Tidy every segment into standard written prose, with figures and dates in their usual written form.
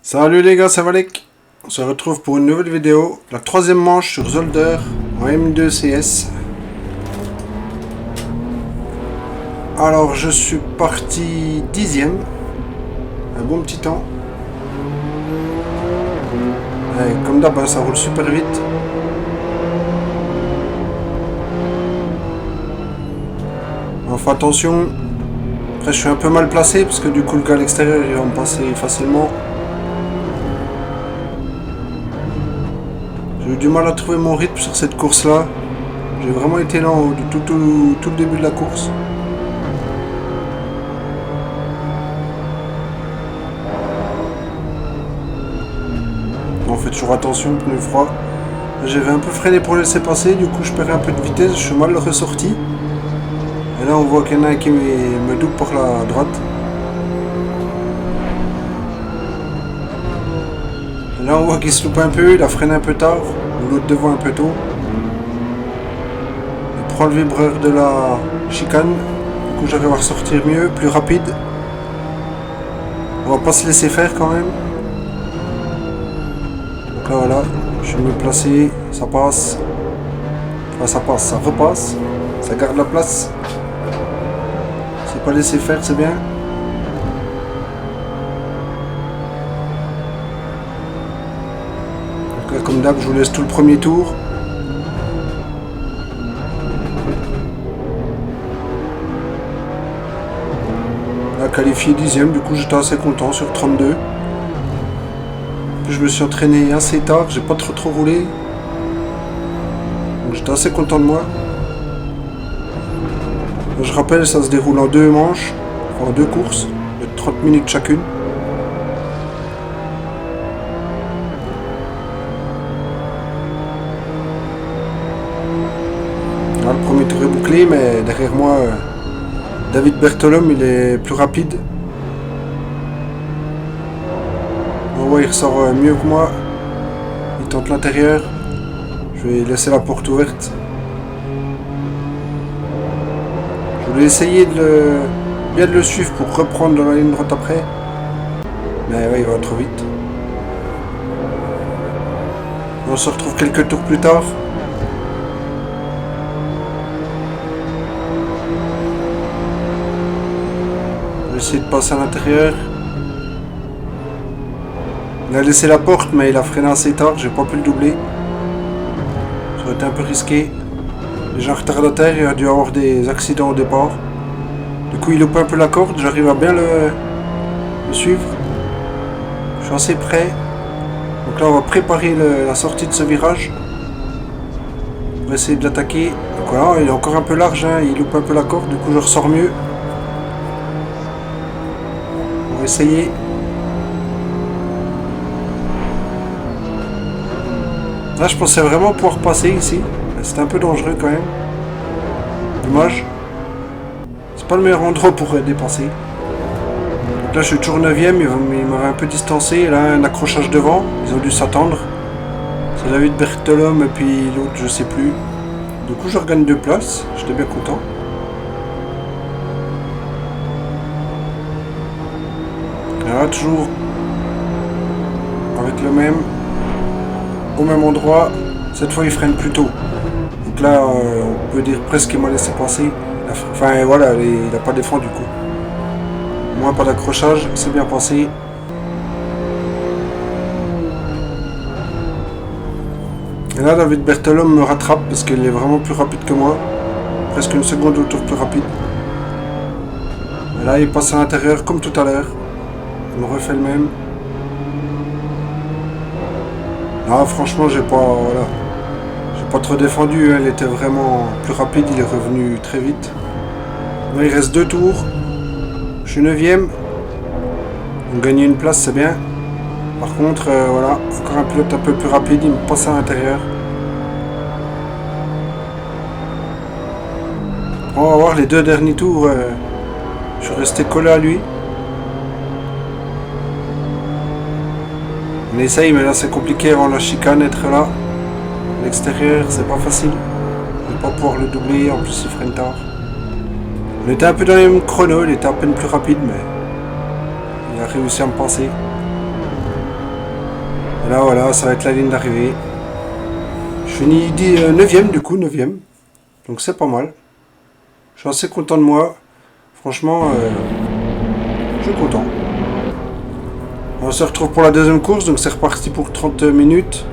Salut les gars, c'est Valek. On se retrouve pour une nouvelle vidéo, la troisième manche sur Zolder en M2 CS. Alors je suis parti 10ème, un bon petit temps. Et comme d'hab, ça roule super vite. Enfin attention, après je suis un peu mal placé parce que du coup le gars à l'extérieur il va me passer facilement. J'ai eu du mal à trouver mon rythme sur cette course là. J'ai vraiment été lent du tout le début de la course. On fait toujours attention, pneu froid. J'avais un peu freiné pour laisser passer, du coup je perds un peu de vitesse, je suis mal ressorti. Et là on voit qu'il y en a un qui me double par la droite. Et là on voit qu'il se loupe un peu, il a freiné un peu tard, ou l'autre devant un peu tôt. Il prend le vibreur de la chicane, du coup j'arrive à ressortir mieux, plus rapide. On va pas se laisser faire quand même. Donc là voilà, je suis mieux placé, ça passe. Enfin ça passe, ça repasse, ça garde la place. C'est pas laisser faire, c'est bien. Donc là comme d'hab, je vous laisse tout le premier tour. Là qualifié 10ème, du coup j'étais assez content sur 32. Puis je me suis entraîné assez tard, j'ai pas trop roulé. Donc j'étais assez content de moi. Je rappelle, ça se déroule en deux manches, enfin en deux courses, de 30 minutes chacune. Là, le premier tour est bouclé, mais derrière moi, David Bertolum, il est plus rapide. On voit, il ressort mieux que moi. Il tente l'intérieur. Je vais laisser la porte ouverte. Je voulais essayer de bien de le suivre pour reprendre dans la ligne droite après. Mais ouais, il va trop vite. On se retrouve quelques tours plus tard. Je vais essayer de passer à l'intérieur. Il a laissé la porte, mais il a freiné assez tard. J'ai pas pu le doubler. Ça aurait été un peu risqué. Les gens retardataires, il a dû avoir des accidents au départ. Du coup, il loupe un peu la corde. J'arrive à bien le suivre. Je suis assez près. Donc là, on va préparer la sortie de ce virage. On va essayer de l'attaquer. Donc voilà, il est encore un peu large. Hein, il loupe un peu la corde. Du coup, je ressors mieux. On va essayer. Là, je pensais vraiment pouvoir passer ici. C'était un peu dangereux quand même. Dommage. C'est pas le meilleur endroit pour dépasser. Donc là, je suis toujours 9ème. Il m'avait un peu distancé. Et là, un accrochage devant. Ils ont dû s'attendre. C'est David Bertolum et puis l'autre, je sais plus. Du coup, je regagne 2 places. J'étais bien content. Et là, toujours avec le même. Au même endroit. Cette fois, il freine plus tôt. Donc là, on peut dire presque qu'il m'a laissé passer. Enfin, voilà, il n'a pas défendu du coup. Moi, pas d'accrochage, c'est bien passé. Et là, David Bertolum me rattrape parce qu'il est vraiment plus rapide que moi. Presque une seconde au tour plus rapide. Et là, il passe à l'intérieur comme tout à l'heure. Il me refait le même. Là, franchement, j'ai pas trop défendu. Elle était vraiment plus rapide. Il est revenu très vite. Là, il reste 2 tours. Je suis 9ème. On gagne une place, c'est bien. Par contre, voilà, encore un pilote un peu plus rapide. Il me passe à l'intérieur. On va voir les 2 derniers tours. Je suis resté collé à lui. On essaye, mais là c'est compliqué avant la chicane, être là. À l'extérieur, c'est pas facile. On ne va pas pouvoir le doubler, en plus il freine tard. On était un peu dans les mêmes chronos, il était à peine plus rapide, mais il a réussi à me passer. Là, voilà, ça va être la ligne d'arrivée. Je finis 9ème du coup, 9ème. Donc c'est pas mal. Je suis assez content de moi. Franchement, je suis content. On se retrouve pour la deuxième course, donc c'est reparti pour 30 minutes.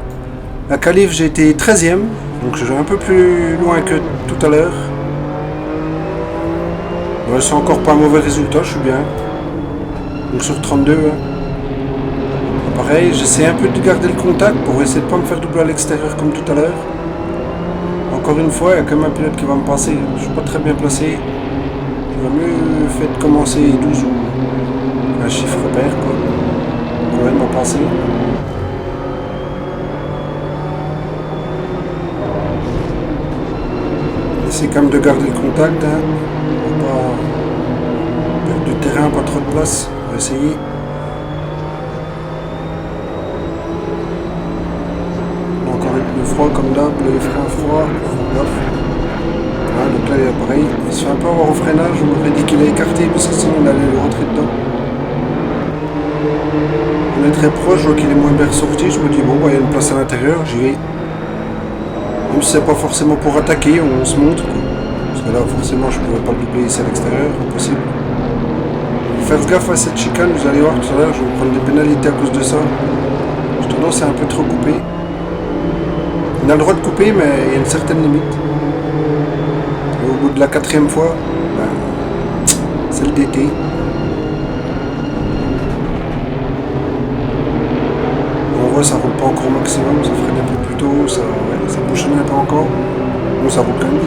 La qualif, j'ai été 13ème, donc je vais un peu plus loin que tout à l'heure. Ouais, c'est encore pas un mauvais résultat, je suis bien. Donc sur 32. Hein. Pareil, j'essaie un peu de garder le contact pour essayer de pas me faire doubler à l'extérieur comme tout à l'heure. Encore une fois, il y a quand même un pilote qui va me passer. Je suis pas très bien placé. J'aurais mieux fait de commencer 12 ou un chiffre repère, quoi. Pour elle m'a passé. Essayer quand même de garder le contact, hein. Pour pas perdre du terrain, pas trop de place. On va essayer. Encore un peu froid comme d'hab, les freins froids. Voilà, donc là il est pareil. Il se fait un peu avoir au freinage, je m'aurais dit qu'il a écarté parce que sinon on allait le rentrer dedans. On est très proche, je vois qu'il est moins bien ressorti, je me dis bon bah il y a une place à l'intérieur, j'y vais. Même si c'est pas forcément pour attaquer, on se montre quoi. Parce que là forcément je pouvais pas le doubler ici à l'extérieur, impossible. Faire gaffe à cette chicane, vous allez voir tout à l'heure, je vais prendre des pénalités à cause de ça. J'ai tendance à un peu trop couper. On a le droit de couper mais il y a une certaine limite. Et au bout de la 4e fois, ben, c'est le DT. On voit ça roule pas encore au maximum, ça freine un peu plus tôt, ça bouchonne un peu encore. Bon ça roule quand même.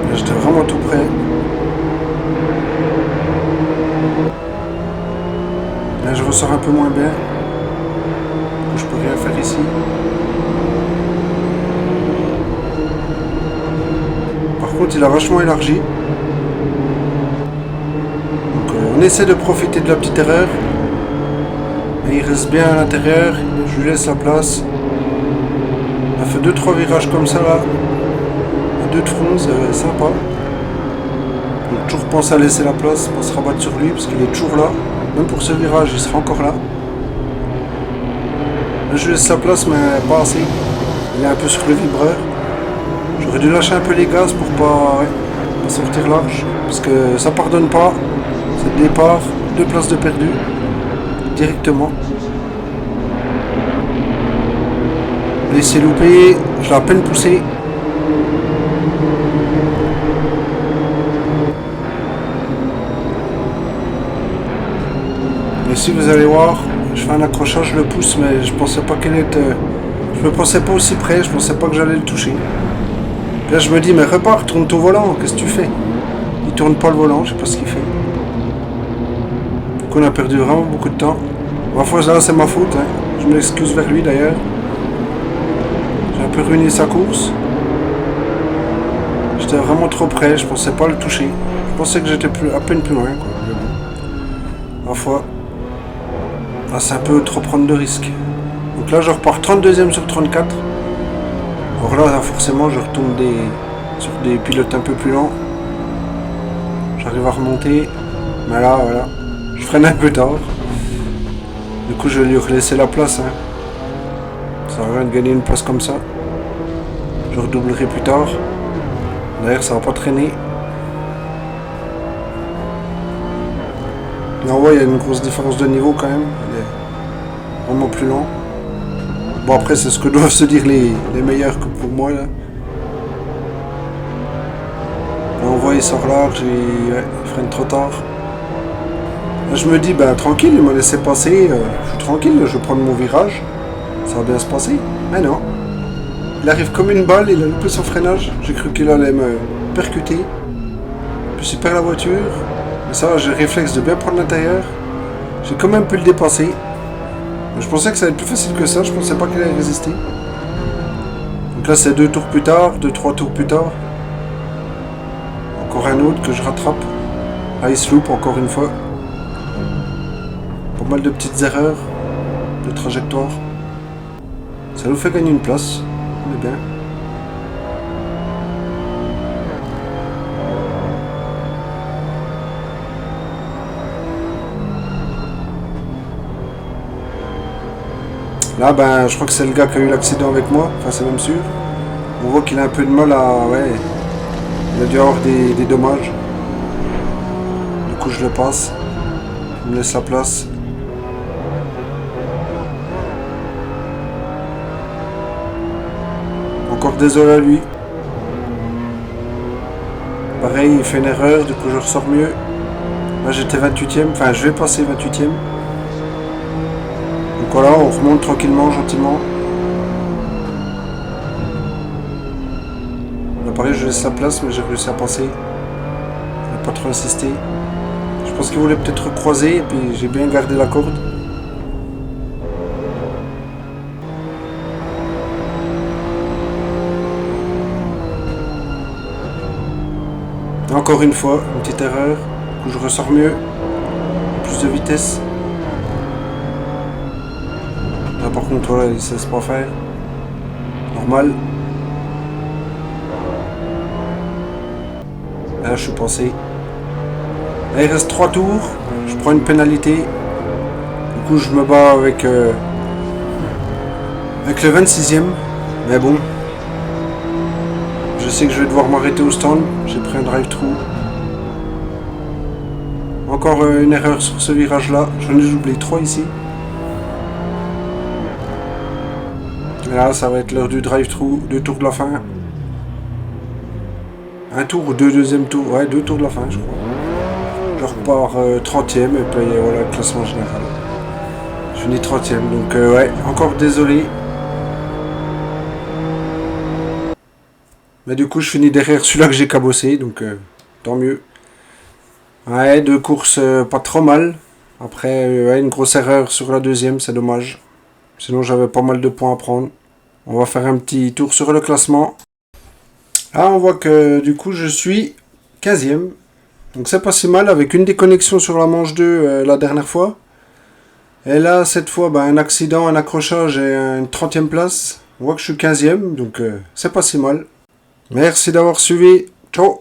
Là j'étais vraiment tout près. Là je ressors un peu moins bien. Je peux rien faire ici. Par contre il a vachement élargi. Donc on essaie de profiter de la petite erreur. Mais il reste bien à l'intérieur. Je lui laisse la place. On a fait 2-3 virages comme ça là. À 2 de front, c'est sympa. Donc toujours penser à laisser la place, pas se rabattre sur lui parce qu'il est toujours là. Même pour ce virage, il sera encore là. Là, je lui laisse sa place, mais pas assez. Il est un peu sur le vibreur. J'aurais dû lâcher un peu les gaz pour pas sortir large. Parce que ça pardonne pas. C'est le départ, 2 places de perdu. Directement. Laisser louper, je l'ai à peine poussé. Et si vous allez voir, je fais un accrochage, je le pousse, mais je pensais pas qu'elle était. Je me pensais pas aussi près, je pensais pas que j'allais le toucher. Là je me dis mais repars, tourne ton volant, qu'est-ce que tu fais? Il tourne pas le volant, je sais pas ce qu'il fait. Donc on a perdu vraiment beaucoup de temps. Parfois là c'est ma faute, hein. Je m'excuse vers lui d'ailleurs. J'ai un peu ruiné sa course. J'étais vraiment trop près, je pensais pas le toucher. Je pensais que j'étais à peine plus loin quoi. Mais bon. Parfois. Là c'est un peu trop prendre de risques. Donc là je repars 32ème sur 34. Alors là forcément je retombe sur des pilotes un peu plus lents. J'arrive à remonter. Mais là voilà. Je freine un peu tard. Du coup je vais lui laisser la place. Hein. Ça sert à rien de gagner une place comme ça. Je redoublerai plus tard. D'ailleurs ça va pas traîner. Là on voit il y a une grosse différence de niveau quand même. Il est vraiment plus lent. Bon après c'est ce que doivent se dire les meilleurs que pour moi là. Là on voit il sort large et ouais, il freine trop tard. Là je me dis bah tranquille, il m'a laissé passer, je suis tranquille, je vais prendre mon virage, ça va bien se passer. Mais non. Il arrive comme une balle, il a loupé son freinage, j'ai cru qu'il allait me percuter. Puis il perd la voiture. Mais ça j'ai le réflexe de bien prendre l'intérieur. J'ai quand même pu le dépasser. Je pensais que ça allait être plus facile que ça, je pensais pas qu'il allait résister. Donc là c'est 2 tours plus tard, 2-3 tours plus tard. Encore un autre que je rattrape. Là il se loupe encore une fois. Pas mal de petites erreurs de trajectoire. Ça nous fait gagner une place, on est bien. Là, ben, je crois que c'est le gars qui a eu l'accident avec moi. Enfin, c'est même sûr. On voit qu'il a un peu de mal à... Ouais. Il a dû avoir des dommages. Du coup, je le passe. Je me laisse la place. Encore désolé à lui. Pareil, il fait une erreur, du coup je ressors mieux. Là j'étais 28ème, enfin je vais passer 28ème. Donc voilà, on remonte tranquillement, gentiment. Là pareil, je laisse la place, mais j'ai réussi à passer. Je n'ai pas trop insisté. Je pense qu'il voulait peut-être croiser, et puis j'ai bien gardé la corde. Encore une fois, une petite erreur. Du coup je ressors mieux. Plus de vitesse. Là par contre, voilà, il ne se laisse pas faire. Normal. Là je suis passé. Là il reste 3 tours. Je prends une pénalité. Du coup je me bats avec le 26ème. Mais bon. Je sais que je vais devoir m'arrêter au stand. J'ai pris un drive-thru. Encore une erreur sur ce virage là. J'en ai oublié 3 ici. Et là ça va être l'heure du drive-thru. 2 tours de la fin. Un tour ou 2 deuxième tours. Ouais, 2 tours de la fin je crois. Je repars 30ème et puis voilà le classement général. Je finis 30ème. Donc ouais, encore désolé. Mais du coup je finis derrière celui-là que j'ai cabossé. Donc tant mieux. Ouais, 2 courses pas trop mal. Après, ouais, une grosse erreur sur la deuxième, c'est dommage. Sinon, j'avais pas mal de points à prendre. On va faire un petit tour sur le classement. Là, on voit que du coup, je suis 15ème. Donc, c'est pas si mal avec une déconnexion sur la manche 2 la dernière fois. Et là, cette fois, ben, un accident, un accrochage et une 30ème place. On voit que je suis 15ème, donc c'est pas si mal. Merci d'avoir suivi. Ciao!